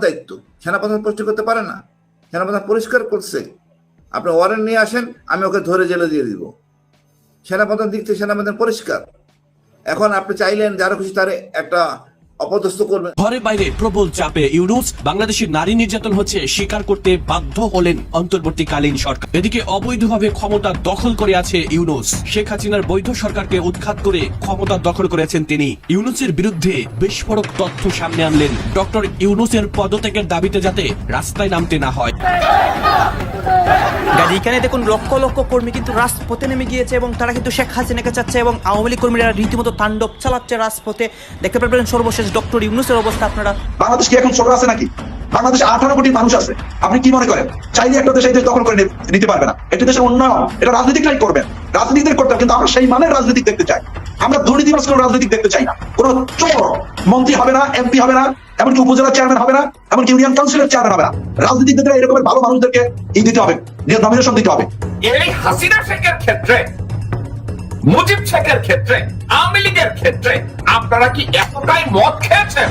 দায়িত্ব, সেনাপ্রধান পোস্টিং করতে পারে না। সেনাপ্রধান পরিষ্কার করছে, আপনি ওয়ারেন্ট নিয়ে আসেন, আমি ওকে ধরে জেলে দিয়ে দিব। সেনাপ্রধান দিক থেকে সেনাপ্রধান পরিষ্কার। এখন আপনি চাইলেন যারা খুশি তারে একটা অপদস্থ করবেন। ঘরে বাইরে প্রবল চাপে ইউনূস, বাংলাদেশের নারী নির্যাতন হচ্ছে স্বীকার করতে বাধ্য হলেন অন্তর্বর্তীকালীন সরকার। এদিকে অবৈধভাবে ক্ষমতা দখল করে আছে ইউনূস। শেখ হাসিনার বৈধ সরকারকে উৎখাত করে ক্ষমতা দখল করেছেন তিনি। ইউনূসের বিরুদ্ধে বিস্ফোরক তথ্য সামনে আনলেন ডক্টর ইউনূসের পদত্যাগের দাবিতে যাতে রাস্তায় নামতে না হয়। এখানে দেখুন লক্ষ লক্ষ কর্মী কিন্তু রাজপথে নেমে গিয়েছে এবং তারা কিন্তু শেখ হাসিনাকে চাচ্ছে এবং আওয়ামী লীগ কর্মীরা রীতিমতো তাণ্ডব চালাচ্ছে রাজপথে। দেখতে পারবেন সর্বশেষ ডক্টর ইউনূসের অবস্থা আপনারা। বাংলাদেশ কি এখন ছোট আছে নাকি? বাংলাদেশে 18 কোটি মানুষ আছে। আপনি কি মনে করেন চাইলে একটা দেশ এই দেশ দখল করে নিতে পারবে না? একটি দেশের উন্নয়ন এটা রাজনীতিকরাই করবেন, রাজনীতিক করতে হবে, কিন্তু আমরা সেই মানের রাজনীতি দেখতে চাই। আমরা দুর্নীতিবাজ কোনো রাজনীতি দেখতে চাই না। কোনো চোর মন্ত্রী হবে না, এমপি হবে না, এমনকি উপজেলা চেয়ারম্যান হবে না, এমনকি ইউনিয়ন কাউন্সিলের চেয়ারম্যান হবে না। রাজনীতিকদের এরকমের ভালো মানুষদেরকে দিতে হবে, নমিনেশন দিতে হবে। এই হাসিনা শেখের ক্ষেত্রে, মুজিব শেখের ক্ষেত্রে, আওয়ামী লীগের ক্ষেত্রে আপনারা কি এতটাই মদ খেয়েছেন,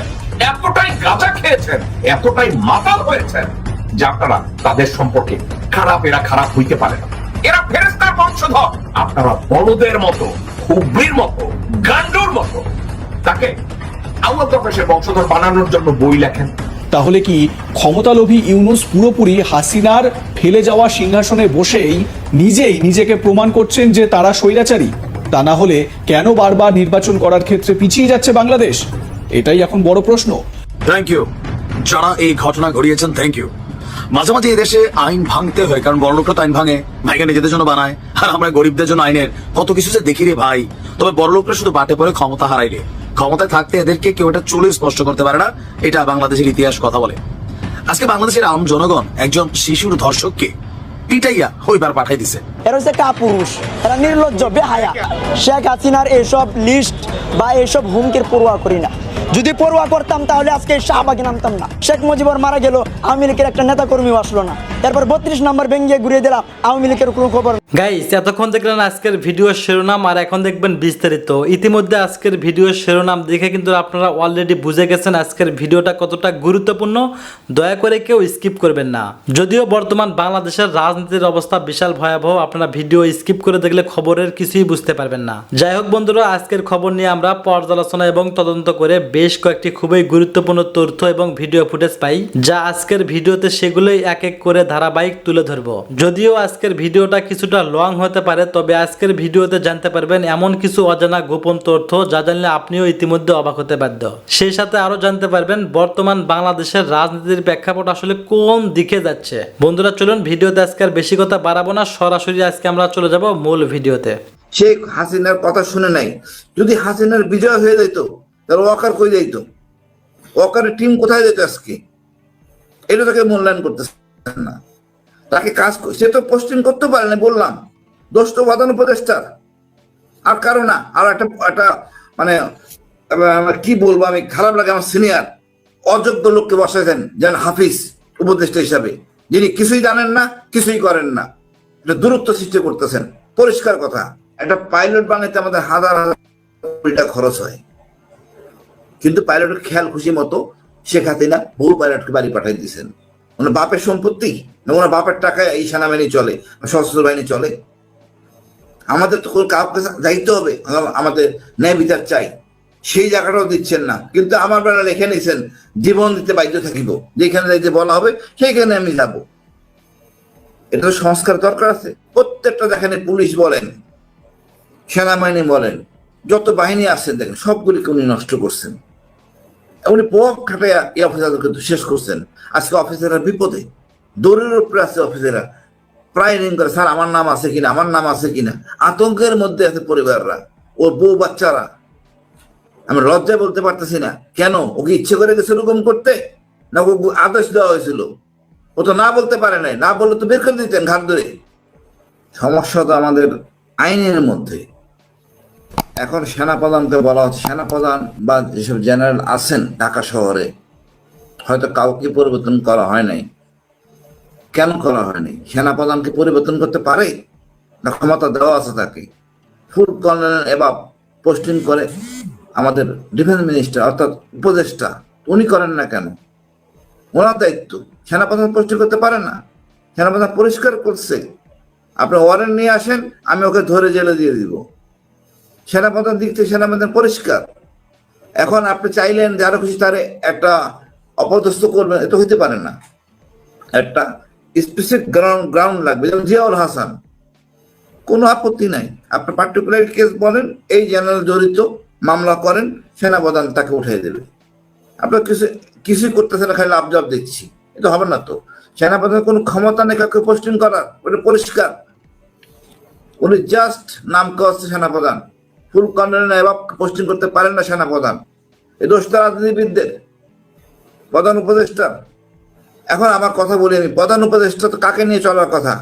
এতটাই গাঁজা খেয়েছেন, এতটাই মাতাল হয়েছেন যে আপনারা তাদের সম্পর্কে এরা খারাপ হইতে পারে না। এরা ফেরেশতার বংশধর। আপনারা বলদের মতো, হুবড়ির মতো, গান্ডুর মতো তাকে আউয়াল প্রকাশের বংশধর বানানোর জন্য বই লেখেন। তাহলে কি ক্ষমতালোভী ইউনূস পুরোপুরি হাসিনার ফেলে যাওয়া সিংহাসনে বসেই নিজেই নিজেকে প্রমাণ করছেন যে তারা স্বৈরাচারী? তা না হলে কেন বারবার নির্বাচন করার ক্ষেত্রে পিছিয়ে যাচ্ছে বাংলাদেশ? এটাই এখন বড় প্রশ্ন। থ্যাংক ইউ যারা এই ঘটনা ঘটিয়েছেন, থ্যাংক ইউ। মাঝে মাঝে এই দেশে আইন ভাঙতে হয়, কারণ বড়লোকরা তো আইন ভাঙে, ভাইকে নিজেদের জন্য বানায়, আর আমরা গরিবদের জন্য আইনের কত কিছু যে দেখি রে ভাই। তবে বড়লোকরা শুধু বাটে পরে ক্ষমতা হারাইলে, ক্ষমতায় থাকতে এদেরকে কেউ এটা চলে স্পষ্ট করতে পারে না। এটা বাংলাদেশের ইতিহাস কথা বলে। আজকে বাংলাদেশের আম জনগণ একজন শিশুর ধর্ষককে পিটাইয়া হইবার পাঠাই দিছে। এরা হচ্ছে কাপুরুষ, এরা নির্লজ্জ, বেহায়া। শেখ হাসিনার এইসব লিস্ট বা এইসব হুমকির পরোয়া করি না। যদি পরোয়া করতাম তাহলে আজকে শাহবাগে নামতাম না। শেখ মুজিবুর মারা গেল, আওয়ামী লীগের একটা নেতা কর্মীও আসলো না। এরপর 32 নম্বর ভেঙে ঘুরিয়ে দিলাম, আওয়ামী লীগের কোনো খবর। গাইস, এতক্ষণ দেখলেন আজকের ভিডিওর শিরোনাম, আর এখন দেখবেন বিস্তারিত। ইতিমধ্যে আজকের ভিডিওর শিরোনাম দেখে কিন্তু আপনারা অলরেডি বুঝে গেছেন আজকের ভিডিওটা কতটা গুরুত্বপূর্ণ। দয়া করে কেউ স্কিপ করবেন না। যদিও বর্তমান বাংলাদেশের রাজনীতির অবস্থা বিশাল ভয়াবহ, আপনারা ভিডিও স্কিপ করে দেখলে খবরের কিছুই বুঝতে পারবেন না। যাই হোক বন্ধুরা, আজকের খবর নিয়ে আমরা পর্যালোচনা এবং তদন্ত করে বেশ কয়েকটি খুবই গুরুত্বপূর্ণ তথ্য এবং ভিডিও ফুটেজ পাই, যা আজকের ভিডিওতে সেগুলোই এক এক করে ধারাবাহিক তুলে ধরবো। যদিও আজকের ভিডিওটা কিছুটা লং হতে পারে, তবে আজকের ভিডিওতে জানতে পারবেন এমন কিছু অজানা গোপন তথ্য যা জানলে আপনিও ইতিমধ্যে অবাক হতে বাধ্য। সেই সাথে আরো জানতে পারবেন বর্তমান বাংলাদেশের রাজনীতির প্রেক্ষাপট আসলে কোন দিকে যাচ্ছে। বন্ধুরা চলুন ভিডিওতে আজকে আর বেশি কথা বাড়াবো না, সরাসরি আজকে আমরা চলে যাব মূল ভিডিওতে। শেখ হাসিনার কথা শুনে নাই। যদি হাসিনার বিজয় হয়ে যেত তাহলে ওয়াকার কই যাইত, ওয়াকারের টিম কোথায় যেত আজকে? এটা তাকে মূল্যায়ন করতেছে না। তাকে কাজ সে তো পোস্টিং করতে পারে না, বললাম দোষ তো প্রধান উপদেষ্টার, আর কারো না। আর একটা মানে কি বলবো, আমি খারাপ লাগে, আমার সিনিয়র অযোগ্য লোককে বসাইছেন যেন হাফিজ উপদেষ্টা হিসাবে, যিনি কিছুই জানেন না, কিছুই করেন না। এটা দূরত্ব সৃষ্টি করতেছেন, পরিষ্কার কথা। একটা পাইলট বানাইতে আমাদের হাজার হাজার কোটি টাকা খরচ হয়, কিন্তু পাইলটের খেয়াল খুশি মতো শেখ হাসিনা বহু পাইলটকে বাড়ি পাঠাই দিয়েছেন। ওনার বাপের সম্পত্তি, ওনার বাপের টাকায় এই সেনাবাহিনী চলে, সশস্ত্র বাহিনী চলে। আমাদের তো কাউকে যাইতে হবে, আমাদের ন্যায় বিচার চাই, সেই জায়গাটাও দিচ্ছেন না। কিন্তু আমার বেলা লিখে নিয়েছেন জীবন দিতে বাধ্য থাকিব, যেখানে যাইতে বলা হবে সেইখানে আমি যাব। এটা তো সংস্কার দরকার আছে। প্রত্যেকটা দেখেন, পুলিশ বলেন, সেনাবাহিনী বলেন, যত বাহিনী আসছেন দেখেন সবগুলিকে উনি নষ্ট করছেন। উনি পক খাটাইয়া এই অফিসারদের কিন্তু শেষ করছেন। আজকে অফিসাররা বিপদে, দৌড়ের উপরে আছে অফিসাররা, প্রায় রিং করে, স্যার আমার নাম আছে কিনা, আমার নাম আছে কিনা। আতঙ্কের মধ্যে আছে পরিবাররা, ওর বউ বাচ্চারা। আমি লজ্জায় বলতে পারতেছি না, কেন ওকে ইচ্ছে করে গেছে এরকম করতে, না ও আদেশ দেওয়া হয়েছিল? ও তো না বলতে পারে নাই, না বললে তো বের করে দিতেন ঘাট ধরে। সমস্যা তো আমাদের আইনের মধ্যে। এখন সেনাপ্রধানকে বলা হচ্ছে, সেনাপ্রধান বা যেসব জেনারেল আছেন ঢাকা শহরে, হয়তো কাউকে পরিবর্তন করা হয় নাই। কেন করা হয়নি? সেনাপ্রধানকে পরিবর্তন করতে পারে না? ক্ষমতা দেওয়া আছে তাকে। ফুল কর্নেল এবার পোস্টিং করে আমাদের ডিফেন্স মিনিস্টার অর্থাৎ উপদেষ্টা, উনি করেন না কেন? ওনার দায়িত্ব। সেনাপ্রধান পরিষ্কার করতে পারে না, সেনাপ্রধান পরিষ্কার করছে, আপনি ওয়ারেন্ট নিয়ে আসেন, আমি ওকে ধরে জেলে দিয়ে দিব। সেনাপ্রধান দিক থেকে সেনাপ্রধান পরিষ্কার। এখন আপনি চাইলেন যে আরো কিছু তারে একটা অপদস্থ করবেন, এটা হইতে পারে না। একটা স্পেসিফিক গ্রাউন্ড লাগবে, যেমন জিয়াউল হাসান, কোনো আপত্তি নাই, আপনি পার্টিকুলার কেস বলেন, এই জেনারেল জড়িত, মামলা করেন, সেনাপ্রধান তাকে উঠিয়ে দেবে। আপনার কিছুই করতেছে না, খালি লাভ দেখছি, এটা হবে না তো। সেনাপ্রধান কোনো ক্ষমতা নেই কাউকে পোস্টিং করার, ওটা পরিষ্কার। উনি জাস্ট নাম হচ্ছে সেনাপ্রধান, ফুল কন্ট্রোল এবার পোস্টিং করতে পারেন না সেনাপ্রধান। এই দোষটা রাজনীতিবিদদের, প্রধান উপদেষ্টা। এখন আমার কথা বলি আমি, প্রধান উপদেষ্টা তো কাকে নিয়ে চলার কথা?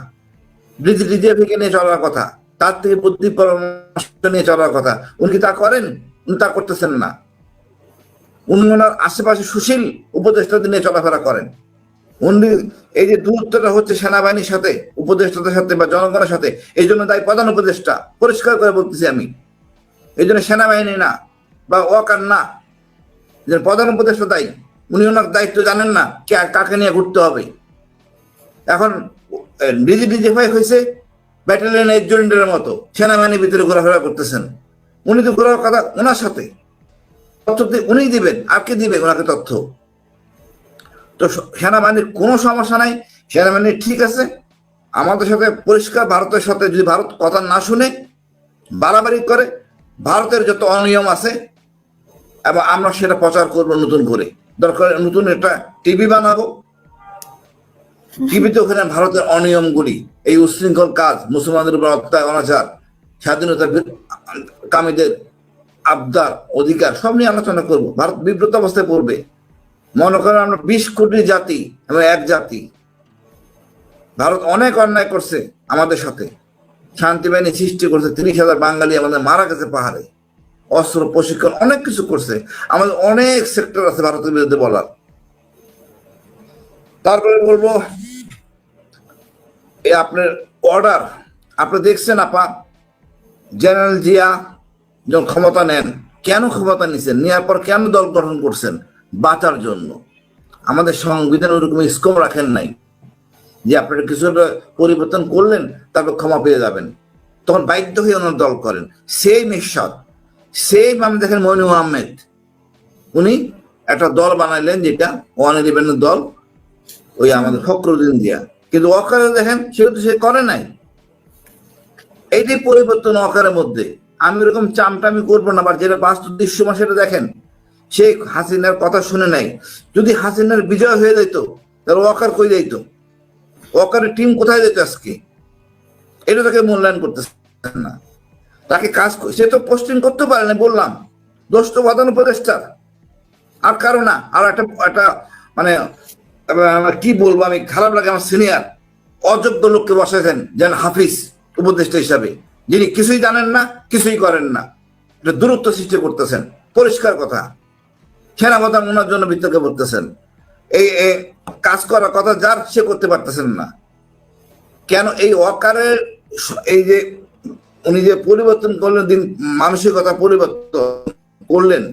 ডিজিএফকে নিয়ে চলার কথা, তার থেকে বুদ্ধি পরামর্শ নিয়ে চলার কথা। উনি কি তা করেন? উনি তা করতেছেন না। উনি ওনার আশেপাশে সুশীল উপদেষ্টাদের নিয়ে চলাফেরা করেন। উনি এই যে দূরত্বটা হচ্ছে সেনাবাহিনীর সাথে, উপদেষ্টাদের সাথে বা জনগণের সাথে, এই জন্য দায়ী প্রধান উপদেষ্টা। পরিষ্কার করে বলতেছি আমি, এই জন্য সেনাবাহিনী না বা ওয়াকার না, যে প্রধান উপদেষ্টা দায়ী। উনি ওনার দায়িত্ব জানেন না, কাকে নিয়ে ঘুরতে হবে। এখন ডিজিএফআই হয়েছে ব্যাটালিয়ন এজেন্টের মতো, সেনাবাহিনীর ভিতরে ঘোরাফেরা করতেছেন। উনি তো ঘোরার কথা ওনার সাথে, তথ্য উনিই দিবেন, আর কে দিবে ওনাকে তথ্য? তো সেনাবাহিনীর কোনো সমস্যা নাই, সেনাবাহিনী ঠিক আছে আমাদের সাথে পরিষ্কার। ভারতের সাথে যদি ভারত কথা না শুনে, বাড়াবাড়ি করে, ভারতের যত অনিয়ম আছে এবং আমরা সেটা প্রচার করবো নতুন করে, দরকার নতুন একটা টিভি বানাবো, টিভিতে ওখানে ভারতের অনিয়মগুলি, এই উশৃঙ্খল কাজ, মুসলমানদের উপর অত্যাচার, অনাচার, স্বাধীনতা কামীদের আবদার, অধিকার সব নিয়ে আলোচনা করবো। ভারত বিব্রত অবস্থায় পড়বে। মনে করেন আমরা 20 কোটি জাতি এবং এক জাতি, ভারত অনেক অন্যায় করছে আমাদের সাথে, শান্তি বাহিনী সৃষ্টি করছে, 30,000 বাঙালি আমাদের মারা গেছে পাহাড়ে, অস্ত্র প্রশিক্ষণ অনেক কিছু করছে। আমাদের অনেক সেক্টর আছে ভারতের বিরুদ্ধে বলার। তারপরে বলবো আপনার অর্ডার, আপনি দেখছেন আপা, জেনারেল জিয়া যখন ক্ষমতা নেন, কেন ক্ষমতা নিছেন, নেওয়ার পর কেন দল গঠন করছেন? বাঁচার জন্য। আমাদের সংবিধান ওরকম স্কোপ রাখেন নাই যে আপনারা কিছু পরিবর্তন করলেন তারপর ক্ষমা পেয়ে যাবেন, তখন বাধ্য হয়ে ওনার দল করেন। সেই মিশাদ, সেই আমি দেখেন মইনুল আহমেদ, উনি একটা দল বানাইলেন যেটা 111 দল, ওই আমাদের ফখরুদ্দিন জিয়া, কিন্তু অকারে দেখেন সেটা সে করে নাই। এইটাই পরিবর্তন অকারের মধ্যে। আমি এরকম চামটামি করবো না, আবার যেটা বাস্তব দৃশ্যমান সেটা দেখেন। শেখ হাসিনার কথা শুনে নাই। যদি হাসিনার বিজয় হয়ে যেত তাহলে ওয়াকার কই যেত, ওয়াকারের টিম কোথায় যেত আজকে? এটা তাকে মূল্যায়ন করতেছেন না। তাকে কাজ সে তো পোস্টিং করতে পারে না, বললাম দোষ তো প্রধান উপদেষ্টার, আর কারো না। আর একটা মানে কি বলবো, আমি খারাপ লাগে, আমার সিনিয়র অযোগ্য লোককে বসাইছেন যেন হাফিজ উপদেষ্টা হিসাবে, যিনি কিছুই জানেন না, কিছুই করেন না। এটা দূরত্ব সৃষ্টি করতেছেন, পরিষ্কার কথা। সেনাপ্রধান ওনার জন্য বিতর্কে পড়তেছেন। এই কাজ করার কথা যার, সে করতে পারতেছেন না কেন? এই অকারের এই যে উনি যে পরিবর্তন করলেন, দিন মানসিকতা পরিবর্তন করলেন,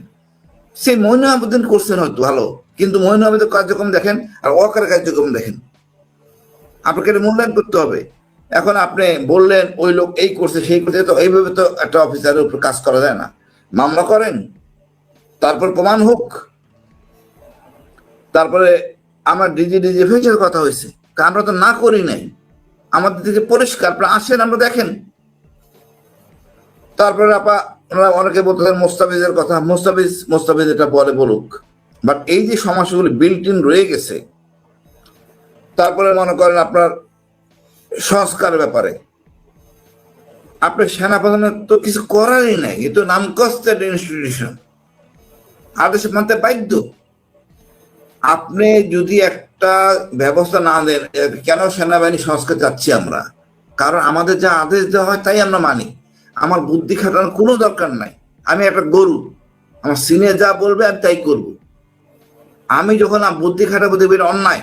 সেই মইনুল আহমেদ করছেন হয়তো ভালো, কিন্তু মইনুল আহমেদের কার্যক্রম দেখেন আর অকারের কার্যক্রম দেখেন, আপনাকে এটা মূল্যায়ন করতে হবে। এখন আপনি বললেন ওই লোক এই করছে সেই করছে, তো এইভাবে তো একটা অফিসারের উপর কাজ করা যায় না। মামলা করেন, তারপর প্রমাণ হোক। তারপরে আমার ডিজিএফআই কথা হয়েছে, আমরা তো না করি নাই, আমাদের দিকে পরিষ্কার, আপনারা আসেন, আমরা দেখেন। তারপরে ওনারা অনেকে বলতেছেন মোস্তাফিজের কথা, মোস্তাফিজ এটা বলে বলুক, বাট এই যে সমস্যাগুলি বিল্ট ইন রয়ে গেছে। তারপরে মনে করেন আপনার সংস্কার ব্যাপারে, আপনার সেনাপ্রধানের তো কিছু করারই নাই, এ তো নামকস্ত একটা ইনস্টিটিউশন, আদেশ মানতে বাধ্য। আপনি যদি একটা ব্যবস্থা না দেন, কেন সেনাবাহিনী সংস্কার চাচ্ছি আমরা? কারণ আমাদের যা আদেশ দেওয়া হয় তাই আমরা মানি। আমার বুদ্ধি খাটানোর কোনো দরকার নাই। আমি একটা গরু, আমার সিনিয়র যা বলবে আমি তাই করব। আমি যখন বুদ্ধি খাটাবো দেবো এটা অন্যায়,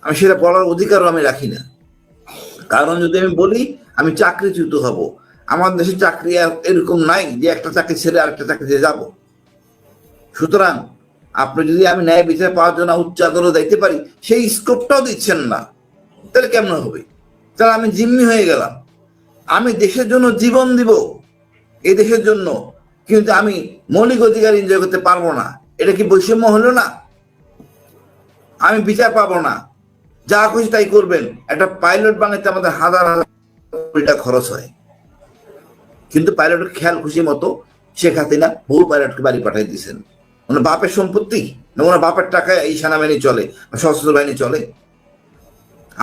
আমি সেটা বলার অধিকারও আমি রাখি না। কারণ যদি আমি বলি আমি চাকরিচ্যুত হব। আমার দেশে চাকরি এরকম নাই যে একটা চাকরি ছেড়ে আরেকটা চাকরিতে যাব। সুতরাং আপনি যদি আমি ন্যায় বিচার পাওয়ার জন্য উচ্চ আদালত যাইতে পারি, সেই স্কোপটাও দিচ্ছেন না, তাহলে কেমন হবে? তাহলে আমি জিম্মি হয়ে গেলাম। আমি দেশের জন্য জীবন দিব, এই দেশের জন্য, কিন্তু আমি মৌলিক অধিকার এনজয় করতে পারবো না। এটা কি বৈষম্য হলো না? আমি বিচার পাবো না, যা খুশি তাই করবেন। একটা পাইলট বানাতে আমাদের হাজার হাজার কোটি টাকা খরচ হয়, কিন্তু পাইলটের খেয়াল খুশি মতো শেখ হাসিনা বহু পাইলটকে বাড়ি পাঠিয়ে দিয়েছেন। ওনার বাপের সম্পত্তি না ওনার বাপের টাকায় এই সেনাবাহিনী চলে, সশস্ত্র বাহিনী চলে।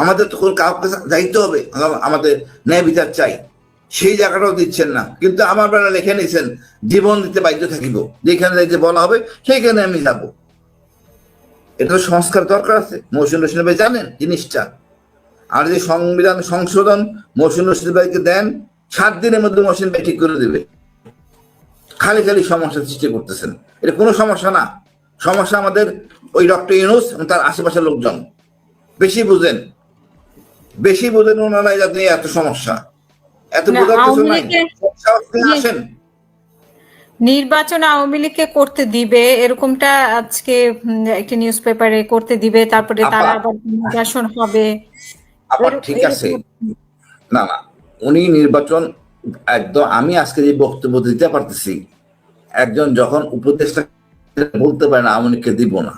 আমাদের তো কাউকে যাইতে হবে, আমাদের ন্যায় বিচার চাই, সেই জায়গাটাও দিচ্ছেন না। কিন্তু আমার বেলা লিখে নিয়েছেন জীবন দিতে বাধ্য থাকিব, যেখানে যাইতে বলা হবে সেইখানে আমি যাব। এটা তো সংস্কার দরকার আছে। মহসিন রশিদ ভাই জানেন জিনিসটা। আর যে সংবিধান সংশোধন মহসিন রশিদ ভাইকে দেন, 7 দিনের মধ্যে মহসিন ভাই ঠিক করে দেবে। খালি খালি সমস্যা সৃষ্টি করতেছেন, এটা কোনো সমস্যা না। সমস্যা আমাদের ওই ডক্টর ইউনূস এবং তার আশেপাশের লোকজন বেশি বুঝেন, ওনারা যাতে এত সমস্যা, এত বোঝার কিছু নাই। আসেন নির্বাচন আওয়ামী লীগকে করতে দিবে, এরকমটা আজকে একটি নিউজ পেপারে করতে দিবে, তারপরে তারা আবার নির্বাচন হবে। আবার ঠিক আছে, না না, উনি নির্বাচন একদম, আমি আজকে যে বক্তব্য দিতে পারতেছি, একজন যখন উপদেষ্টা বলতে পারে না আওয়ামী লীগকে দিব না,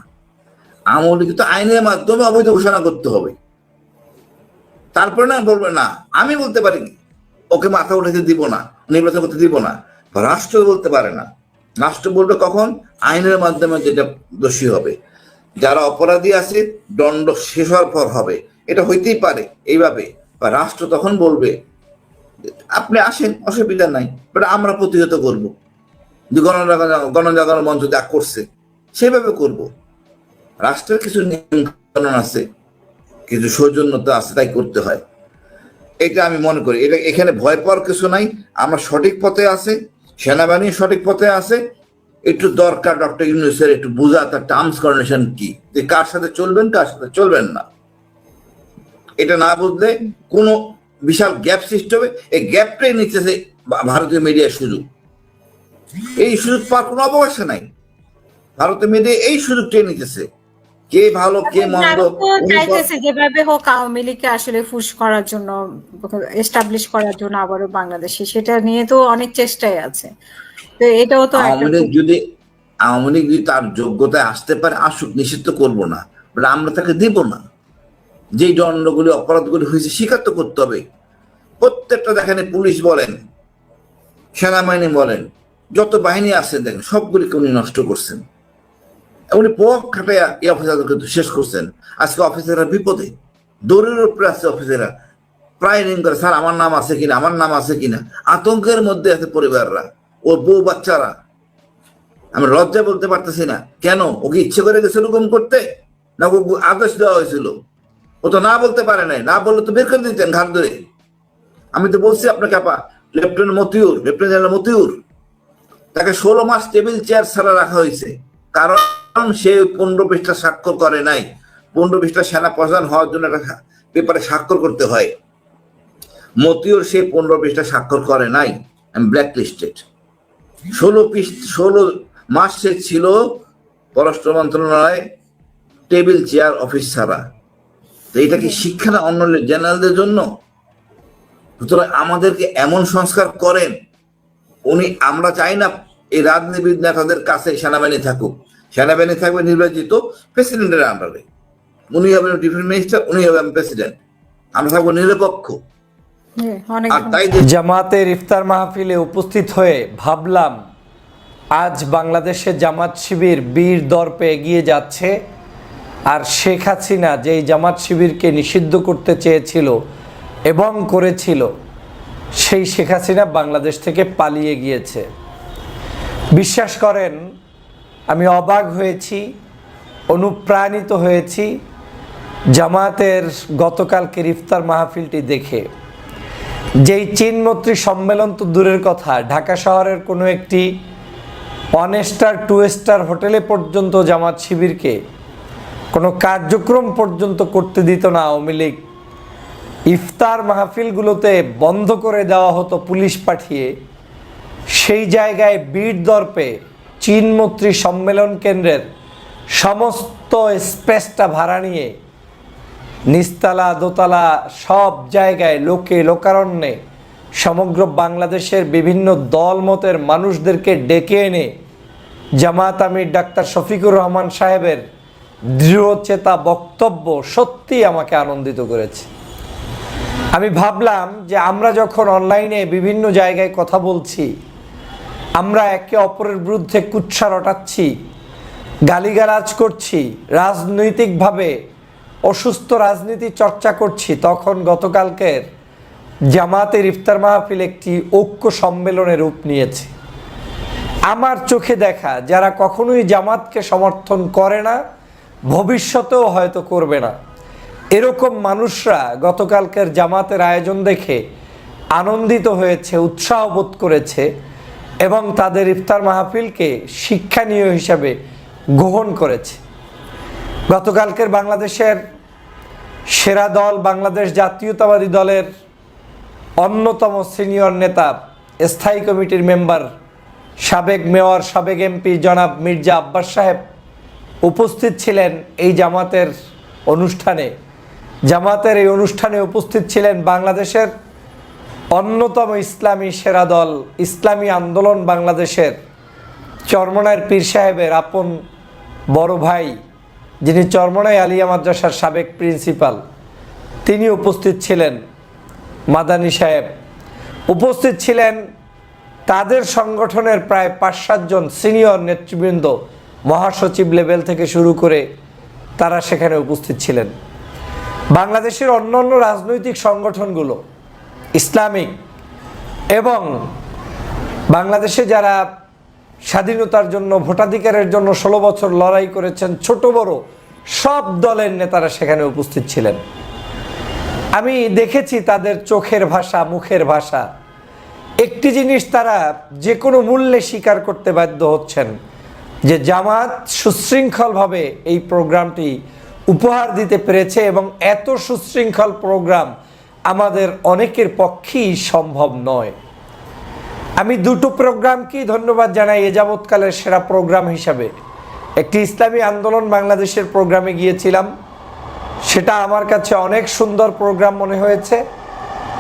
আওয়ামী লীগ তো আইনের মাধ্যমে অবৈধ ঘোষণা করতে হবে, তারপরে না বলবে না। আমি বলতে পারি ওকে মাথা উঠাতে দিব না, নির্বাচন করতে দিব না, রাষ্ট্র বলতে পারে না। রাষ্ট্র বলবে কখন? আইনের মাধ্যমে, যেটা দোষী হবে, যারা অপরাধী আছে দণ্ড শেষ হওয়ার পর হবে। এটা হইতেই পারে এইভাবে, বা রাষ্ট্র তখন বলবে আপনি আসেন, অসুবিধা নাই, বাট আমরা প্রতিহত করবো। গণজাগরণ মঞ্চ যা করছে সেভাবে করব। রাষ্ট্রের কিছু নিয়ম কানুন আছে, কিছু সৌজন্যতা আছে, তাই করতে হয়। এটা আমি মনে করি, এটা এখানে ভয় পাওয়ার কিছু নাই। আমরা সঠিক পথে আছে, সেনাবাহিনী সঠিক পথে আছে। একটু দরকার ডক্টর ইউনূসের একটু বোঝা তার টার্মস কন্ডিশন কি, যে কার সাথে চলবেন কার সাথে চলবেন না। এটা না বুঝলে কোনো বিশাল গ্যাপ সৃষ্টি হবে। এই গ্যাপটাই নিচ্ছে ভারতীয় মিডিয়ার সুযোগ। এই সুযোগ পাওয়ার কোনো অবকাশ নাই। ভারতীয় মিডিয়া এই সুযোগটাই নিতেছে, কে ভালো কে মন্দ চাইতেছে যেভাবে হোক আওয়ামী লীগকে আসলে ফুস করার জন্য, এস্টাবলিশ করার জন্য আবারও বাংলাদেশে, সেটা নিয়ে তো অনেক চেষ্টাই আছে। তো এটাও তো আওয়ামী লীগ যদি তার যোগ্যতায় আসতে পারে, আসুক, নিষিদ্ধ করবো না, আমরা তাকে দিব না। যে দণ্ডগুলি অপরাধগুলি হয়েছে স্বীকার তো করতে হবে। প্রত্যেকটা দেখেন, পুলিশ বলেন, সেনাবাহিনী বলেন, যত বাহিনী আছে দেখেন, সবগুলিকে উনি নষ্ট করছেন। উনি পক খাটাইয়া এই অফিসারদের কিন্তু শেষ করছেন। আজকে অফিসাররা বিপদে, দৌড়ের উপরে আছে অফিসাররা, প্রায় রিং করে, স্যার আমার নাম আছে কিনা, আমার নাম আছে কিনা। আতঙ্কের মধ্যে আছে পরিবাররা, ওর বউ বাচ্চারা। আমি লজ্জা বলতে পারতেছি না। কেন? ওকে ইচ্ছে করে গেছিল গুম করতে, না ওকে আদেশ দেওয়া হয়েছিল? ও তো না বলতে পারে নাই, না বললে তো বের করে দিতেন ঘাট ধরে। আমি তো বলছি আপনাকে, লেফটেন্যান্ট জেনারেল মতিউর, তাকে 16 মাস টেবিল চেয়ার ছাড়া রাখা হয়েছে, কারণ সে 15 পৃষ্ঠা স্বাক্ষর করে নাই। 15 পৃষ্ঠা সেনা প্রধান হওয়ার জন্য একটা পেপারে স্বাক্ষর করতে হয়। মতিউর সে 15 পৃষ্ঠা স্বাক্ষর করে নাই, ব্ল্যাক লিস্টেড। 16 মাস সে ছিল পররাষ্ট্র মন্ত্রণালয় টেবিল চেয়ার অফিস ছাড়া। এটা কি শিক্ষা না অন্য জেনারেলদের জন্য? সুতরাং আমাদেরকে এমন সংস্কার করেন উনি। আমরা চাই না এই রাজনীতিবিদ নেতাদের কাছে সেনাবাহিনী থাকুক। সেনাবাহিনী থাকবে নির্বাচিত প্রেসিডেন্টের আন্ডারে, উনি হবেন ডিফেন্স মিনিস্টার, উনি হবেন প্রেসিডেন্ট, আমরা থাকবো নিরপেক্ষ। আর তাই জামাতের ইফতার মাহফিলে উপস্থিত হয়ে ভাবলাম, আজ বাংলাদেশে জামাত শিবির বীর দর্পে এগিয়ে যাচ্ছে। আর শেখ হাসিনা যেই জামাত শিবিরকে নিষিদ্ধ করতে চেয়েছিল এবং করেছিল, সেই শেখ হাসিনা বাংলাদেশ থেকে পালিয়ে গিয়েছে। বিশ্বাস করেন, আমি অবাক হয়েছি, অনুপ্রাণিত হয়েছি জামাতের গতকালকের ইফতার মাহফিলটি দেখে। যেই চিনমৈত্রী সম্মেলন তো দূরের কথা, ঢাকা শহরের কোনো একটি 1 স্টার 2 স্টার হোটেলে পর্যন্ত জামাত শিবিরকে কোনো কার্যক্রম পর্যন্ত করতে দিত না আওয়ামী লীগ। ইফতার মাহফিলগুলোতে বন্ধ করে দেওয়া হতো পুলিশ পাঠিয়ে। সেই জায়গায় বীর দর্পে চিনমৈত্রী সম্মেলন কেন্দ্রের সমস্ত স্পেসটা ভাড়া নিয়ে নিচতলা দোতলা সব জায়গায় লোকে লোকারণ্যে সমগ্র বাংলাদেশের বিভিন্ন দলমতের মানুষদেরকে ডেকে এনে জামাত আমির ডাক্তার শফিকুর রহমান সাহেবের দৃঢ়চেতা বক্তব্য সত্যি আমাকে আনন্দিত করেছে। আমি ভাবলাম যে আমরা যখন অনলাইনে বিভিন্ন জায়গায় কথা বলছি, আমরা একে অপরের বিরুদ্ধে কুৎসা রটাচ্ছি, গালিগালাজ করছি, রাজনৈতিকভাবে অসুস্থ রাজনীতি চর্চা করছি, তখন গতকালকের জামাতের ইফতার মাহফিল একটি ঐক্য সম্মেলনের রূপ নিয়েছে। আমার চোখে দেখা যারা কখনোই জামাতকে সমর্থন করে না, ভবিষ্যতেও হয়তো করবে না, এরকম মানুষরা গতকালকের জামাতের আয়োজন দেখে আনন্দিত হয়েছে, উৎসাহ বোধ করেছে এবং তাদের ইফতার মাহফিলকে শিক্ষণীয় হিসাবে গ্রহণ করেছে। গতকালকের বাংলাদেশের সেরা দল বাংলাদেশ জাতীয়তাবাদী দলের অন্যতম সিনিয়র নেতা, স্থায়ী কমিটির মেম্বার, সাবেক মেয়র, সাবেক এমপি জনাব মির্জা আব্বাস সাহেব উপস্থিত ছিলেন এই জামাতের অনুষ্ঠানে। জামাতের এই অনুষ্ঠানে উপস্থিত ছিলেন বাংলাদেশের অন্যতম ইসলামী সেরা দল ইসলামী আন্দোলন বাংলাদেশের চরমনাইয়ের পীর সাহেবের আপন বড় ভাই, যিনি চরমনাই আলিয়া মাদ্রাসার সাবেক প্রিন্সিপাল, তিনি উপস্থিত ছিলেন। মাদানী সাহেব উপস্থিত ছিলেন। তাদের সংগঠনের প্রায় ৫-৭ জন সিনিয়র নেতৃবৃন্দ, মহাসচিব লেভেল থেকে শুরু করে তারা সেখানে উপস্থিত ছিলেন। বাংলাদেশের অন্যান্য রাজনৈতিক সংগঠনগুলো ইসলামিক এবং বাংলাদেশে যারা স্বাধীনতার জন্য, ভোটাধিকারের জন্য 16 বছর লড়াই করেছেন, ছোট বড় সব দলের নেতারা সেখানে উপস্থিত ছিলেন। আমি দেখেছি তাদের চোখের ভাষা, মুখের ভাষা। একটি জিনিস তারা যে কোনো মূল্যে স্বীকার করতে বাধ্য হচ্ছেন যে জামাত সুশৃঙ্খলভাবে এই প্রোগ্রামটি উপহার দিতে পেরেছে এবং এত সুশৃঙ্খল প্রোগ্রাম আমাদের অনেকের পক্ষেই সম্ভব নয়। আমি দুটো প্রোগ্রামকেই ধন্যবাদ জানাই এ যাবৎকালের সেরা প্রোগ্রাম হিসাবে। একটি ইসলামী আন্দোলন বাংলাদেশের প্রোগ্রামে গিয়েছিলাম, সেটা আমার কাছে অনেক সুন্দর প্রোগ্রাম মনে হয়েছে।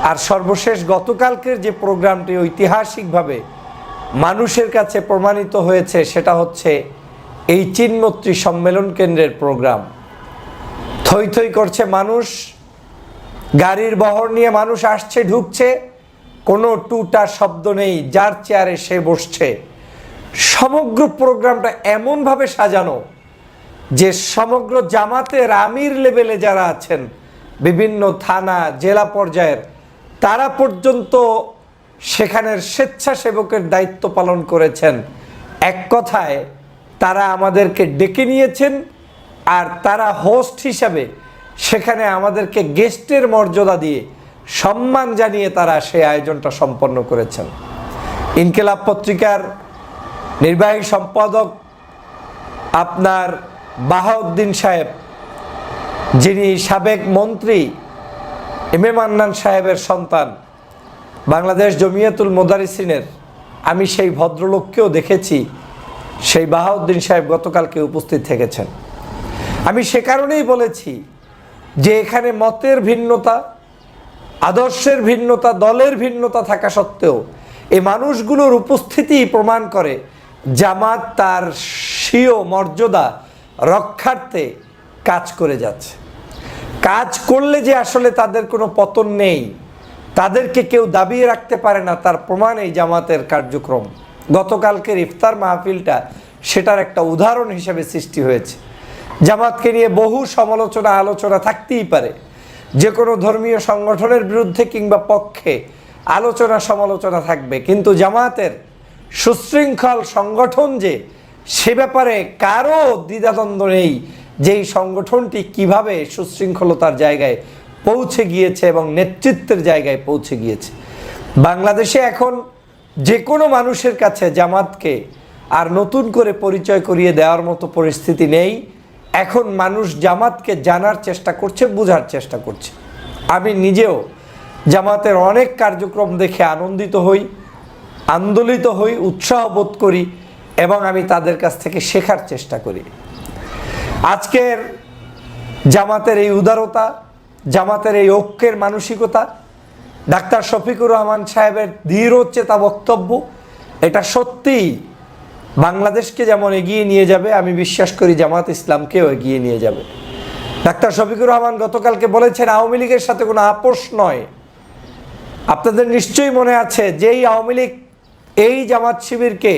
আর সর্বশেষ গতকালকের যে প্রোগ্রামটি ঐতিহাসিকভাবে মানুষের কাছে প্রমাণিত হয়েছে, সেটা হচ্ছে এই চিনমৈত্রী সম্মেলন কেন্দ্রের প্রোগ্রাম। থই থই করছে মানুষ, গাড়ির বহর নিয়ে মানুষ আসছে ঢুকছে, কোনো টুটা শব্দ নেই, যার চেয়ারে সে বসছে। সমগ্র প্রোগ্রামটা এমনভাবে সাজানো যে সমগ্র জামাতের আমির লেভেলে যারা আছেন, বিভিন্ন থানা জেলা পর্যায়ের, তারা পর্যন্ত সেখানের স্বেচ্ছাসেবকের দায়িত্ব পালন করেছেন। এক কথায় তারা আমাদেরকে ডেকে নিয়েছেন আর তারা হোস্ট হিসাবে সেখানে আমাদেরকে গেস্টের মর্যাদা দিয়ে সম্মান জানিয়ে তারা সেই আয়োজনটা সম্পন্ন করেছেন। ইনকিলাব পত্রিকার নির্বাহী সম্পাদক আপনার বাহাউদ্দিন সাহেব, যিনি সাবেক মন্ত্রী এম এ মান্নান সাহেবের সন্তান, বাংলাদেশ জমিয়াতুল মোদারিসিনের, আমি সেই ভদ্রলোককেও দেখেছি, সেই বাহাউদ্দিন সাহেব গতকালকে উপস্থিত থেকেছেন। আমি সে কারণেই বলেছি যে এখানে মতের ভিন্নতা, আদর্শের ভিন্নতা, দলের ভিন্নতা থাকা সত্ত্বেও এই মানুষগুলোর উপস্থিতি প্রমাণ করে জামাত তার স্বীয় মর্যাদা রক্ষার্থে কাজ করে যাচ্ছে। কাজ করলে যে আসলে তাদের কোনো পতন নেই, তাদেরকে কেউ দাবিয়ে রাখতে পারে না, তার প্রমাণ এই জামাতের কার্যক্রম। গতকালকের ইফতার মাহফিলটা সেটার একটা উদাহরণ হিসেবে সৃষ্টি হয়েছে। জামাতকে নিয়ে বহু সমালোচনা আলোচনা থাকতেই পারে, যে কোনো ধর্মীয় সংগঠনের বিরুদ্ধে কিংবা পক্ষে আলোচনা সমালোচনা থাকবে, কিন্তু জামাতের সুশৃঙ্খল সংগঠন যে, সে ব্যাপারে কারো দ্বিধাদ্বন্দ্ব নেই যে এই সংগঠনটি কিভাবে সুশৃঙ্খলতার জায়গায় পৌঁছে গিয়েছে এবং নেতৃত্বের জায়গায় পৌঁছে গিয়েছে। বাংলাদেশে এখন যে কোনো মানুষের কাছে জামাতকে আর নতুন করে পরিচয় করিয়ে দেওয়ার মতো পরিস্থিতি নেই। এখন মানুষ জামাতকে জানার চেষ্টা করছে, বোঝার চেষ্টা করছে। আমি নিজেও জামাতের অনেক কার্যক্রম দেখে আনন্দিত হই, আন্দোলিত হই, উৎসাহ বোধ করি এবং আমি তাদের কাছ থেকে শেখার চেষ্টা করি। আজকের জামাতের এই উদারতা, জামাতের এই ঐক্যের মানসিকতা, ডাক্তার শফিকুর রহমান সাহেবের দৃঢ়চেতা বক্তব্য, এটা সত্যিই বাংলাদেশকে যেমন এগিয়ে নিয়ে যাবে, আমি বিশ্বাস করি জামাত ইসলামকেও এগিয়ে নিয়ে যাবে। ডাক্তার শফিকুর রহমান গতকালকে বলেছেন আওয়ামী লীগের সাথে কোনো আপোষ নয়। আপনাদের নিশ্চয়ই মনে আছে যেই আওয়ামী লীগ এই জামাত শিবিরকে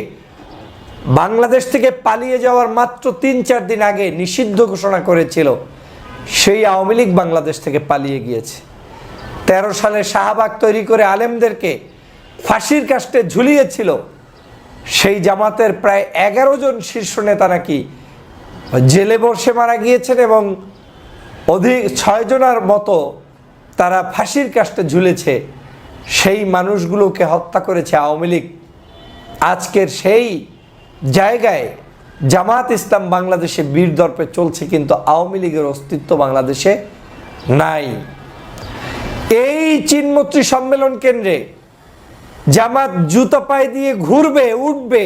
বাংলাদেশ থেকে পালিয়ে যাওয়ার মাত্র ৩-৪ দিন আগে নিষিদ্ধ ঘোষণা করেছিল, সেই আওয়ামী লীগ বাংলাদেশ থেকে পালিয়ে গিয়েছে। 13 সালে শাহবাগ তৈরি করে আলেমদেরকে ফাঁসির কাস্টে ঝুলিয়েছিল, সেই জামাতের প্রায় 11 জন শীর্ষ নেতা নাকি জেলে বসে মারা গিয়েছেন এবং অধিক 6 জনের মতো তারা ফাঁসির কাস্টে ঝুলেছে। সেই মানুষগুলোকে হত্যা করেছে আওয়ামী লীগ। আজকের সেই জায়গায় জামাত ইসলাম বাংলাদেশে বীর দর্পে চলছে, কিন্তু আওয়ামী লীগের অস্তিত্ব বাংলাদেশে নাই। এই চিনমৈত্রী সম্মেলন কেন্দ্রে জামাত জুতা পায়ে দিয়ে ঘুরবে, উঠবে,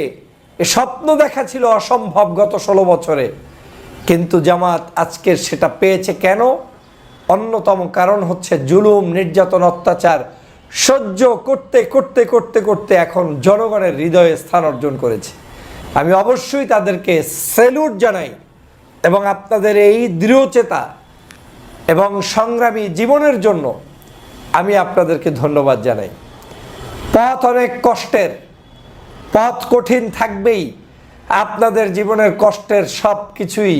এ স্বপ্ন দেখা ছিল অসম্ভব গত 16 বছরে, কিন্তু জামাত আজকের সেটা পেয়েছে। কেন? অন্যতম কারণ হচ্ছে জুলুম, নির্যাতন, অত্যাচার সহ্য করতে করতে করতে করতে এখন জনগণের হৃদয়ে স্থান অর্জন করেছে। আমি অবশ্যই তাদেরকে স্যালুট জানাই এবং আপনাদের এই দৃঢ়চেতা এবং সংগ্রামী জীবনের জন্য আমি আপনাদেরকে ধন্যবাদ জানাই। পথ অনেক কষ্টের, পথ কঠিন থাকবেই। আপনাদের জীবনের কষ্টের সব কিছুই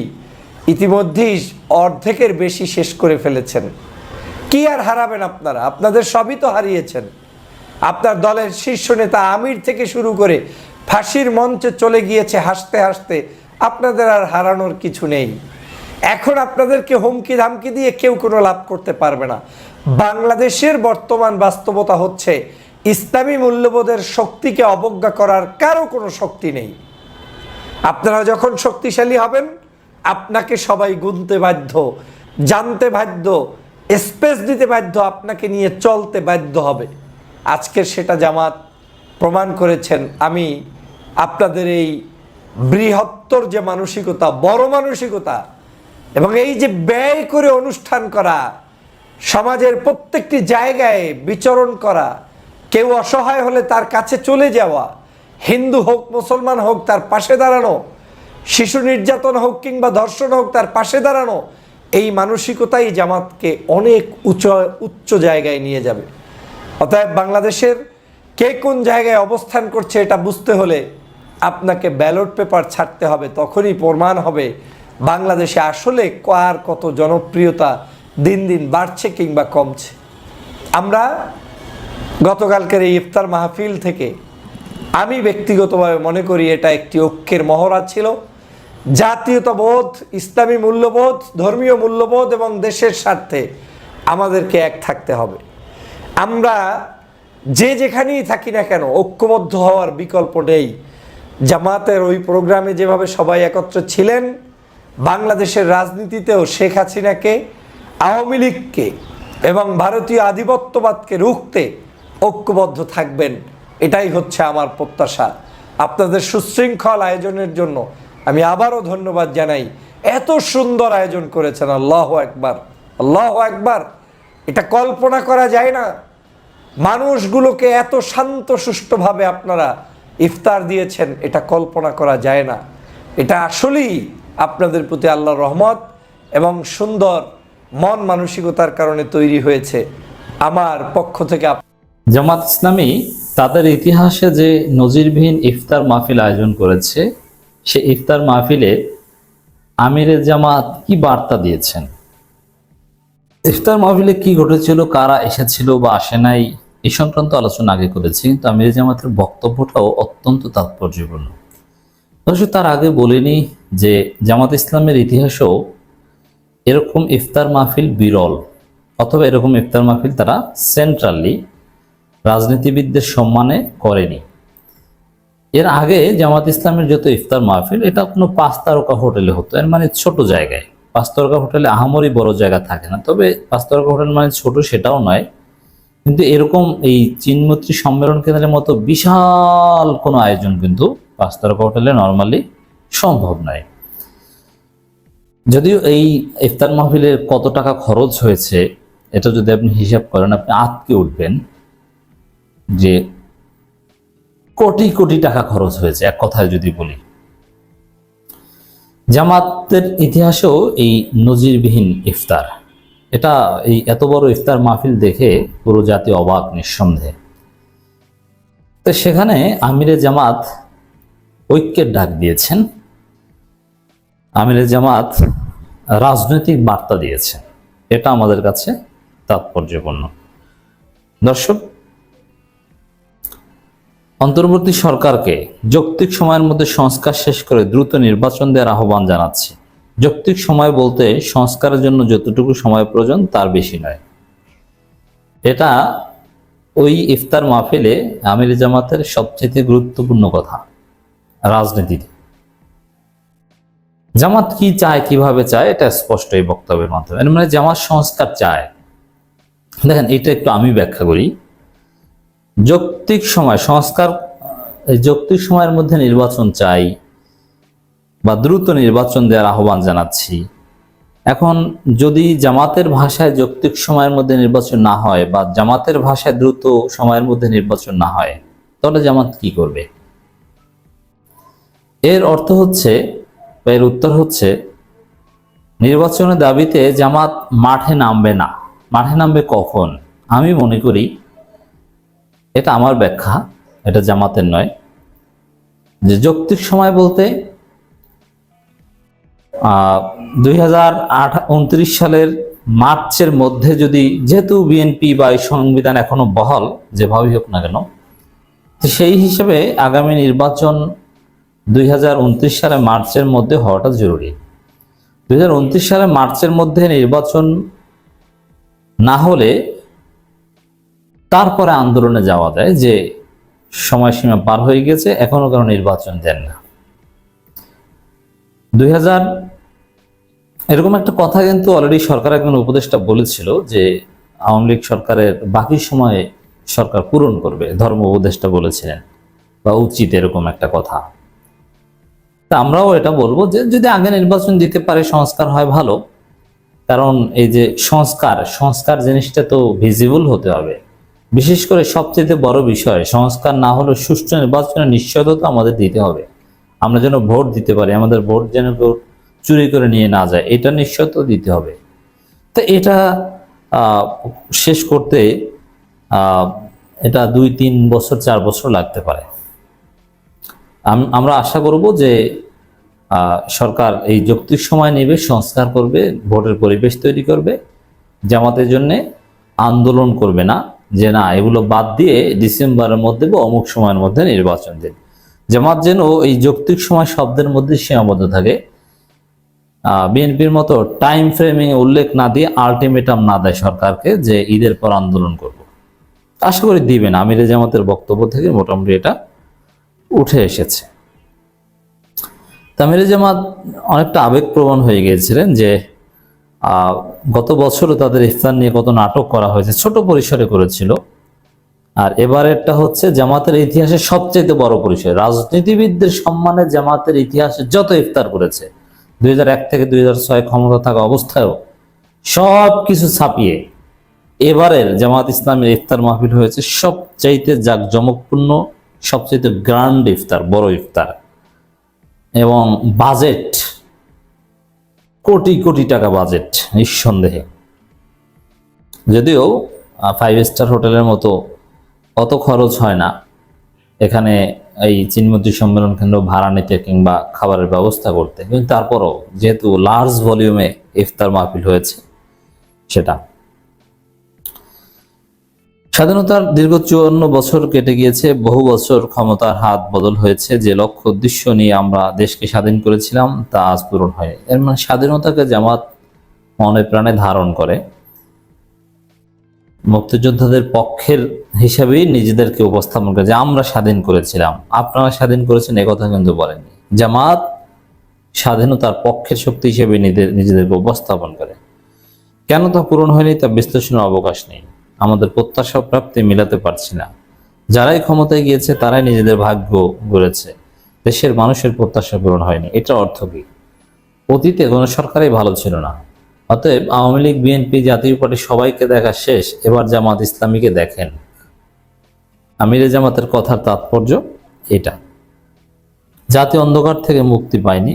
ইতিমধ্যেই অর্ধেকের বেশি শেষ করে ফেলেছেন। কি আর হারাবেন আপনারা? আপনাদের সবই তো হারিয়েছেন। আপনার দলের শীর্ষ নেতা আমির থেকে শুরু করে ফাঁসির মঞ্চে চলে গিয়েছে হাসতে হাসতে। আপনাদের আর হারানোর কিছু নেই। এখন আপনাদেরকে হুমকি ধামকি দিয়ে কেউ কোনো লাভ করতে পারবে না। বাংলাদেশের বর্তমান বাস্তবতা হচ্ছে ইসলামী মূল্যবোধের শক্তিকে অবজ্ঞা করার কারো কোনো শক্তি নেই। আপনারা যখন শক্তিশালী হবেন, আপনাকে সবাই গুনতে বাধ্য, জানতে বাধ্য, স্পেস দিতে বাধ্য, আপনাকে নিয়ে চলতে বাধ্য হবে। আজকের সেটা জামাত প্রমাণ করেছেন। আমি আপনাদের এই বৃহত্তর যে মানসিকতা, বড় মানসিকতা এবং এই যে ব্যয় করে অনুষ্ঠান করা, সমাজের প্রত্যেকটি জায়গায় বিচরণ করা, কেউ অসহায় হলে তার কাছে চলে যাওয়া, হিন্দু হোক মুসলমান হোক তার পাশে দাঁড়ানো, শিশু নির্যাতন হোক কিংবা ধর্ষণ হোক তার পাশে দাঁড়ানো, এই মানসিকতাই জামাতকে অনেক উচ্চ জায়গায় নিয়ে যাবে। অতএব বাংলাদেশের কে কোন জায়গায় অবস্থান করছে এটা বুঝতে হলে আপনাকে ব্যালট পেপার ছাড়তে হবে। তখনই প্রমাণ হবে বাংলাদেশে আসলে কার কত জনপ্রিয়তা দিন দিন বাড়ছে কিংবা কমছে। আমরা গতকালকের এই ইফতার মাহফিল থেকে আমি ব্যক্তিগতভাবে মনে করি এটা একটি ঐক্যের মহড়া ছিল। জাতীয়তাবোধ, ইসলামী মূল্যবোধ, ধর্মীয় মূল্যবোধ এবং দেশের স্বার্থে আমাদেরকে এক থাকতে হবে। আমরা যে যেখানেই থাকি না কেন ঐক্যবদ্ধ হওয়ার বিকল্প নেই। জামাতের ওই প্রোগ্রামে যেভাবে সবাই একত্র ছিলেন, বাংলাদেশের রাজনীতিতেও শেখ হাসিনাকে, আওয়ামী লীগকে এবং ভারতীয় আধিপত্যবাদকে রুখতে ঐক্যবদ্ধ থাকবেন, এটাই হচ্ছে আমার প্রত্যাশা। আপনাদের সুশৃঙ্খল আয়োজনের জন্য আমি আবারও ধন্যবাদ জানাই। এত সুন্দর আয়োজন করেছেন, আল্লাহু আকবার, আল্লাহু আকবার। এটা কল্পনা করা যায় না। মানুষগুলোকে এত শান্ত সুষ্ঠুভাবে আপনারা ইফতার দিয়েছেন, এটা কল্পনা করা যায় না। এটা আসলেই আপনাদের প্রতি আল্লাহর রহমত এবং সুন্দর মন মানসিকতার কারণে তৈরি হয়েছে। আমার পক্ষ থেকে জামাত ইসলামী তাদের ইতিহাসে যে নজিরবিহীন ইফতার মাহফিল আয়োজন করেছে, সে ইফতার মাহফিলে আমিরে জামাত কি বার্তা দিয়েছেন, ইফতার মাহফিলে কি ঘটেছিল, কারা এসেছিল বা আসে নাই, এই সংক্রান্ত আলোচনা আগে করেছি। কিন্তু আমিরে জামাতের বক্তব্যটাও অত্যন্ত তাৎপর্যপূর্ণ। অবশ্য তার আগে বলিনি যে জামাত ইসলামের ইতিহাসেও এরকম ইফতার মাহফিল বিরল, অথবা এরকম ইফতার মাহফিল তারা সেন্ট্রালি রাজনীতিবিদদের সম্মানে করেনি। এর আগে জামাত ইসলামের যত ইফতার মাহফিল এটা কোনো 5 তারকা হোটেলে হতো। এর মানে ছোট জায়গায়, 5 তারকা হোটেলে আহামরি বড় জায়গা থাকে না, তবে 5 তারকা হোটেল মানে ছোট সেটাও নয়। কিন্তু এরকম এই চিনমৈত্রী সম্মেলন কেন্দ্রের মতো বিশাল কোনো আয়োজন কিন্তু 5 তারকা হোটেলে নর্মালি সম্ভব নয়। যদিও এই ইফতার মাহফিলের কত টাকা খরচ হয়েছে এটা যদি আপনি হিসাব করেন আপনি আটকে উঠবেন যে কোটি কোটি টাকা খরচ হয়েছে। এক কথায় যদি বলি, জামাতের ইতিহাসেও এই নজিরবিহীন ইফতার, এটা এই এত বড় ইফতার মাহফিল দেখে পুরো জাতি অবাক নিঃসন্দেহে। তো সেখানে আমিরে জামাত ঐক্যের ডাক দিয়েছেন, আমিরে জামাত রাজনৈতিক বার্তা দিয়েছেন, এটা আমাদের কাছে তাৎপর্যপূর্ণ। দর্শক, অন্তর্বর্তী সরকারকে যৌক্তিক সময়ের মধ্যে সংস্কার শেষ করে দ্রুত নির্বাচন দেওয়ার আহ্বান জানাচ্ছি। যৌক্তিক সময় বলতে সংস্কারের জন্য যতটুকু সময় প্রয়োজন তার বেশি নয়। এটা ওই ইফতার মাহফিলে আমির জামাতের সবচেয়ে গুরুত্বপূর্ণ কথা রাজনীতিতে। জামাত কি চায়, কিভাবে চায়, এটা স্পষ্ট এই বক্তব্যের মাধ্যমে। মানে জামাত সংস্কার চায়। দেখেন, এটা একটু আমি ব্যাখ্যা করি। যৌক্তিক সময় সংস্কার, এই যৌক্তিক সময়ের মধ্যে নির্বাচন চাই বা দ্রুত নির্বাচন দেওয়ার আহ্বান জানাচ্ছি। এখন যদি জামাতের ভাষায় যৌক্তিক সময়ের মধ্যে নির্বাচন না হয় বা জামাতের ভাষায় দ্রুত সময়ের মধ্যে নির্বাচন না হয়, তাহলে জামাত কি করবে? এর অর্থ হচ্ছে, বা এর উত্তর হচ্ছে, নির্বাচনের দাবিতে জামাত মাঠে নামবে না। মাঠে নামবে কখন? আমি মনে করি, এটা আমার ব্যাখ্যা, এটা জামাতের নয়, যে যৌক্তিক সময় বলতে 2029 সালের মার্চের মধ্যে যদি, যেহেতু বিএনপি বা এই সংবিধান এখনো বহাল যেভাবেই হোক না কেন, তো সেই হিসেবে আগামী নির্বাচন 2029 সালে মার্চের মধ্যে হওয়াটা জরুরি। 2029 সালে মার্চের মধ্যে নির্বাচন না হলে তারপরে আন্দোলনে যাওয়া যায় যে সময়সীমা পার হয়ে গেছে, এখনো কেন নির্বাচন দেন না। 2000 এরকম একটা কথা কিন্তু অলরেডি সরকার একজন উপদেষ্টা বলেছিল যে আওয়ামী লীগ সরকারের বাকি সময়ে সরকার পূরণ করবে, ধর্ম উপদেষ্টা বলেছিলেন, বা উচিত এরকম একটা কথা। তা আমরাও এটা বলবো যে যদি আগে নির্বাচন দিতে পারে, সংস্কার হয় ভালো। কারণ এই যে সংস্কার জিনিসটা তো ভিজিবল হতে হবে। বিশেষ করে সবচেয়ে বড় বিষয়, সংস্কার না হলে সুষ্ঠু নির্বাচনের নিশ্চয়তা আমাদের দিতে হবে। আমরা যেন ভোট দিতে পারি, আমাদের ভোট যেন কেউ চুরি করে নিয়ে না যায়, এটা নিশ্চয়তা দিতে হবে। তো এটা শেষ করতে এটা 2-3 বছর 4 বছর লাগতে পারে। আমরা আশা করব যে সরকার এই যৌক্তিক সময় নেবে, সংস্কার করবে, ভোটের পরিবেশ তৈরি করবে, জামাতের জন্য আন্দোলন করবে না যে না এগুলো বাদ দিয়ে ডিসেম্বরের মধ্যে বা অমুক সময়ের মধ্যে নির্বাচন দিন। জামাত যেন এই যৌক্তিক সময় শব্দের মধ্যে সীমাবদ্ধ থাকে, বিএনপির মতো টাইম ফ্রেমিং উল্লেখ না দিয়ে আলটিমেটাম না দেয় সরকারকে যে ঈদের পর আন্দোলন করব। আশা করি দিবেন। আমিরে জামাতের বক্তব্য থেকে মোটামুটি এটা উঠে এসেছে। আমিরে জামাত অনেকটা আবেগপ্রবণ হয়ে গিয়েছিলেন যে গত বছরও তাদের ইফতার নিয়ে কত নাটক করা হয়েছে, ছোট পরিসরে করেছিল। আর এবারেরটা হচ্ছে জামাতের ইতিহাসে সবচেয়ে বড় পরিসর। রাজনীতিবিদদের সম্মানে জামাতের ইতিহাসে যত ইফতার করেছে, 2001 থেকে 2006 ক্ষমতা থাকা অবস্থায়ও সব কিছু ছাপিয়ে এবারের জামাত ইসলামের ইফতার মাহফিল হয়েছে সবচাইতে জাঁকজমকপূর্ণ, সবচাইতে গ্র্যান্ড ইফতার, বড় ইফতার। এবং বাজেট কোটি কোটি টাকা বাজেট নিঃসন্দেহে। যদিও 5 স্টার হোটেলের মতো অত খরচ হয় না এখানে এই চিনমতি সম্মেলন কেন্দ্র ভাড়া নিতে কিংবা খাবারের ব্যবস্থা করতে, কিন্তু তারপরও যেহেতু লার্জ ভলিউমে ইফতার মাহফিল হয়েছে সেটা। স্বাধীনতার দীর্ঘ 54 বছর কেটে গিয়েছে, বহু বছর ক্ষমতার হাত বদল হয়েছে। যে লক্ষ্য উদ্দেশ্য নিয়ে আমরা দেশকে স্বাধীন করেছিলাম তা আজ পূরণ হয়। এর মানে স্বাধীনতাকে জামাত মনে প্রাণে ধারণ করে, মুক্তিযোদ্ধাদের পক্ষের হিসাবেই নিজেদেরকে উপস্থাপন করে যে আমরা স্বাধীন করেছিলাম, আপনারা স্বাধীন করেছেন, একথা কিন্তু বলেননি। জামাত স্বাধীনতার পক্ষের শক্তি হিসেবে নিজেদেরকে উপস্থাপন করে। কেন তা পূরণ হয়নি তা বিশ্লেষণের অবকাশ নেই। আমাদের প্রত্যাশা প্রাপ্তি মিলাতে পারছি না। যারাই ক্ষমতায় গিয়েছে তারাই নিজেদের ভাগ্য গড়েছে, দেশের মানুষের প্রত্যাশা পূরণ হয়নি। এটার অর্থ কি? অতীতে কোনো সরকারই ভালো ছিল না। অতএব আওয়ামী লীগ, বিএনপি, জাতীয় পার্টি সবাইকে দেখা শেষ, এবার জামাত ইসলামীকে দেখেন। আমিরে জামাতের কথার তাৎপর্য এটা। জাতি অন্ধকার থেকে মুক্তি পায়নি।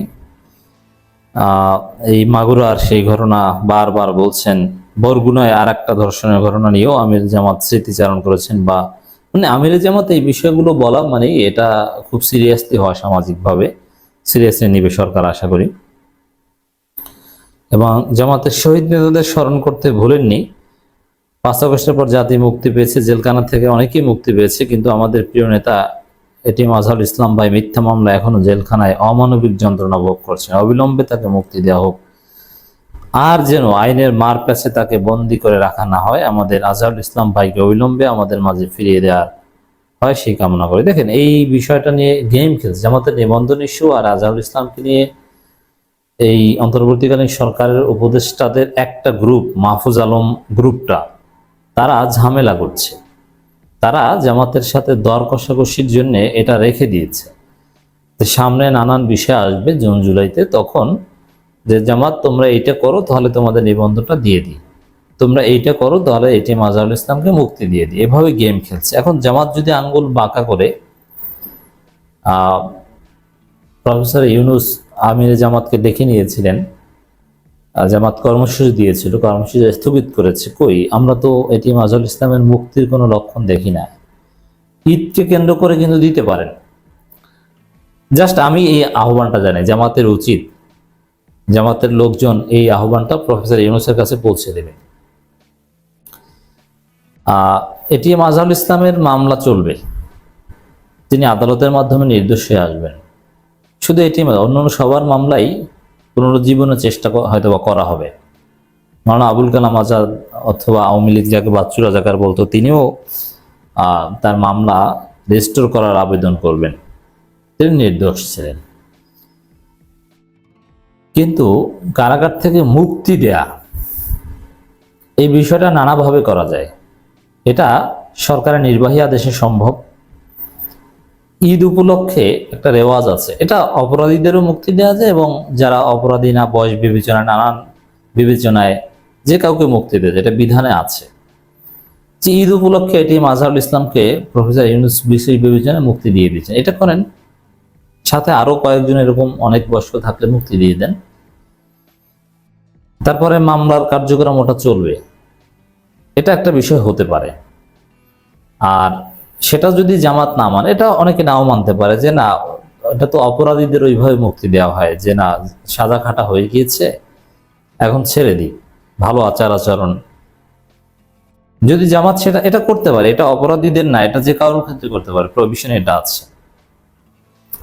এই মাগুরার সেই ঘটনা বারবার বলছেন, বরগুনায় আর একটা ধর্ষণের ঘটনা নিয়েও আমির জামাত স্মৃতিচারণ করেছেন, বা মানে আমিরে জামাত এই বিষয়গুলো বলা মানে এটা খুব সিরিয়াসলি হয়, সামাজিকভাবে সিরিয়াসলি নিবে সরকার আশা করি। এবং জামাতের শহীদ নেতাদের স্মরণ করতে ভুলেননি। 5 আগস্টের পর জাতি মুক্তি পেয়েছে, জেলখানা থেকে অনেকেই মুক্তি পেয়েছে, কিন্তু আমাদের প্রিয় নেতা এটিএম আজহারুল ইসলাম ভাই মিথ্যা মামলা এখনো জেলখানায় অমানবিক যন্ত্রণা ভোগ করছেন। অবিলম্বে তাকে মুক্তি দেওয়া হোক, আর যেন আইনের মার প্যাচে তাকে বন্দী করে রাখা না হয়। আমাদের আজহারুল ইসলাম ভাইকে অবিলম্বে আমাদের মাঝে ফিরিয়ে দেওয়ার হয় সেই কামনা করি। দেখেন, এই বিষয়টা নিয়ে গেম খেলছে জামাতের নিবন্ধন ইস্যু আর আজহারুল ইসলামকে নিয়ে এই অন্তর্বর্তীকালীন সরকারের উপদেষ্টাদের একটা গ্রুপ, মাহফুজ আলম গ্রুপটা, তারা ঝামেলা করছে। তারা জামাতের সাথে দর কষাকষির জন্য এটা রেখে দিয়েছে। সামনে নানান বিষয় আসবে জুন জুলাইতে, তখন যে জামাত তোমরা এইটা করো তাহলে তোমাদের নিবন্ধনটা দিয়ে দিই, তোমরা এইটা করো তাহলে এটিএম আজহারুল ইসলামকে মুক্তি দিয়ে দিই, এভাবে গেম খেলছে। এখন জামাত যদি আঙ্গুল বাঁকা করে, প্রফেসর ইউনূস আমিরে জামাতকে ডেকে নিয়েছিলেন, জামাত কর্মসূচি দিয়েছিল, কর্মসূচি স্থগিত করেছে। কই, আমরা তো এটিএম আজহারুল ইসলামের মুক্তির কোনো লক্ষণ দেখি না। ঈদকে কেন্দ্র করে কিন্তু দিতে পারেন। জাস্ট আমি এই আহ্বানটা জানাই, জামাতের উচিত, জামাতের লোকজন এই আহ্বানটা প্রফেসর ইউনূসের কাছে পৌঁছে দেবে। এটিএম আজহারুল ইসলামের মামলা চলবে, তিনি আদালতের মাধ্যমে নির্দোষ হয়ে আসবেন। শুধু এটিএম, অন্যান্য সবার মামলাই পুনরুজ্জীবনের চেষ্টা হয়তো বা করা হবে। মাওলানা আবুল কালাম আজাদ অথবা আওয়ামী লীগ যাকে বাচ্চু রাজাকার বলতো, তিনিও তার মামলা রেজিস্টোর করার আবেদন করবেন। তিনি নির্দোষ ছিলেন। কিন্তু কারাগার থেকে মুক্তি দেয়া, এই বিষয়টা নানাভাবে করা যায়। এটা সরকারের নির্বাহী আদেশে সম্ভব। ঈদ উপলক্ষে একটা রেওয়াজ আছে, এটা অপরাধীদেরও মুক্তি দেওয়া যায় এবং যারা অপরাধী না, বয়স বিবেচনায়, নানান বিবেচনায় যে কাউকে মুক্তি দেয়, এটা বিধানে আছে। যে ঈদ উপলক্ষে এটিএম আজহারুল ইসলামকে প্রফেসর ইউনূস বিশেষ বিবেচনায় মুক্তি দিয়ে দিয়েছেন, এটা করেন। সাথে আরো কয়েকজন এরকম অনেক বয়স্ক থাকলে মুক্তি দিয়ে দেন। তারপরে মামলার কার্যক্রম ওটা চলবে, এটা একটা বিষয় হতে পারে। আর সেটা যদি জামাত না মানে, এটা অনেকে নাও মানতে পারে যে না, এটা তো অপরাধীদের ওইভাবে মুক্তি দেওয়া হয় যে না, সাজা খাটা হয়ে গিয়েছে, এখন ছেড়ে দিই, ভালো আচার আচরণ। যদি জামাত এটা করতে পারে, এটা অপরাধীদের না, এটা যে কারোর ক্ষেত্রে করতে পারে, প্রভিশন এটা আছে।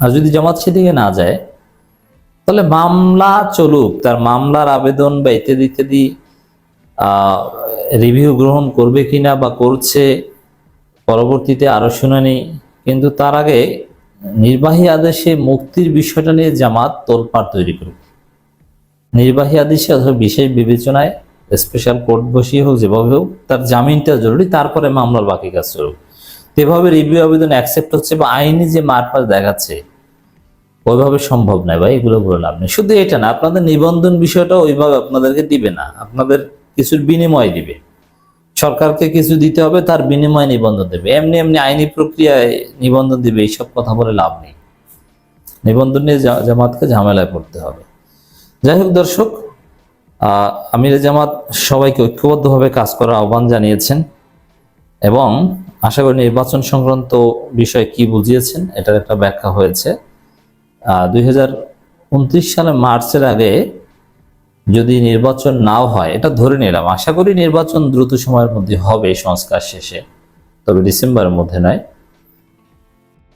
আর যদি জামাত সেদিকে না যায়, তাহলে মামলা চলুক, তার মামলার আবেদন বা ইত্যাদি ইত্যাদি রিভিউ গ্রহণ করবে কিনা বা করছে, পরবর্তীতে আরো শুনানি। কিন্তু তার আগে নির্বাহী আদেশে মুক্তির বিষয়টা নিয়ে জামাত তোলপাড় তৈরি করুক। নির্বাহী আদেশে অথবা বিশেষ বিবেচনায় স্পেশাল কোর্ট বসিয়ে হোক, যেভাবে হোক, তার জামিনটা জরুরি, তারপরে মামলার বাকি কাজ চলুক। এভাবে রিভিউ আবেদন অ্যাকসেপ্ট হচ্ছে বা আইনি যে মারপাস দেখাচ্ছে, ওইভাবে সম্ভব নয় ভাই, এগুলো বলে লাভ নেই। শুধু এটা না, আপনাদের নিবন্ধন বিষয়টা ওইভাবে আপনাদেরকে দিবে না, আপনাদের কিছুর বিনিময় দিবে। সরকারকে কিছু দিতে হবে, তার বিনিময়ে নিবন্ধন দেবে। এমনি এমনি আইনি প্রক্রিয়ায় নিবন্ধন দিবে, এইসব কথা বলে লাভ নেই। নিবন্ধন নিয়ে জামাতকে ঝামেলায় পড়তে হবে। যাই হোক দর্শক, আমিরে জামাত সবাইকে ঐক্যবদ্ধভাবে কাজ করার আহ্বান জানিয়েছেন এবং আশা করি নির্বাচন সংক্রান্ত বিষয়ে কি বুঝিয়েছেন এটার একটা ব্যাখ্যা হয়েছে। 2029 সালে মার্চের আগে যদি নির্বাচন নাও হয়, এটা ধরে নিলাম, আশা করি নির্বাচন দ্রুত সময়ের মধ্যে হবে সংস্কার শেষে, তবে ডিসেম্বরের মধ্যে নয়।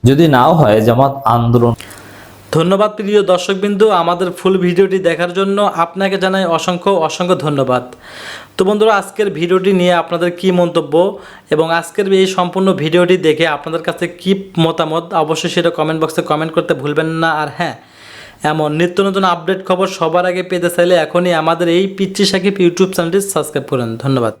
যদি নাও হয়, জামাত আন্দোলন। ধন্যবাদ প্রিয় দর্শকবিন্দু, আমাদের ফুল ভিডিওটি দেখার জন্য আপনাকে জানাই অসংখ্য অসংখ্য ধন্যবাদ। তো বন্ধুরা, আজকের ভিডিওটি নিয়ে আপনাদের কি মন্তব্য এবং আজকের এই সম্পূর্ণ ভিডিওটি দেখে আপনাদের কাছে কি মতামত, অবশ্যই সেটা কমেন্ট বক্সে কমেন্ট করতে ভুলবেন না। আর হ্যাঁ, এমন নিত্য নতুন আপডেট খবর সবার আগে পেতে চাইলে এখনই আমাদের এই পিচ্চি সাকিব ইউটিউব চ্যানেলটি সাবস্ক্রাইব করুন। ধন্যবাদ।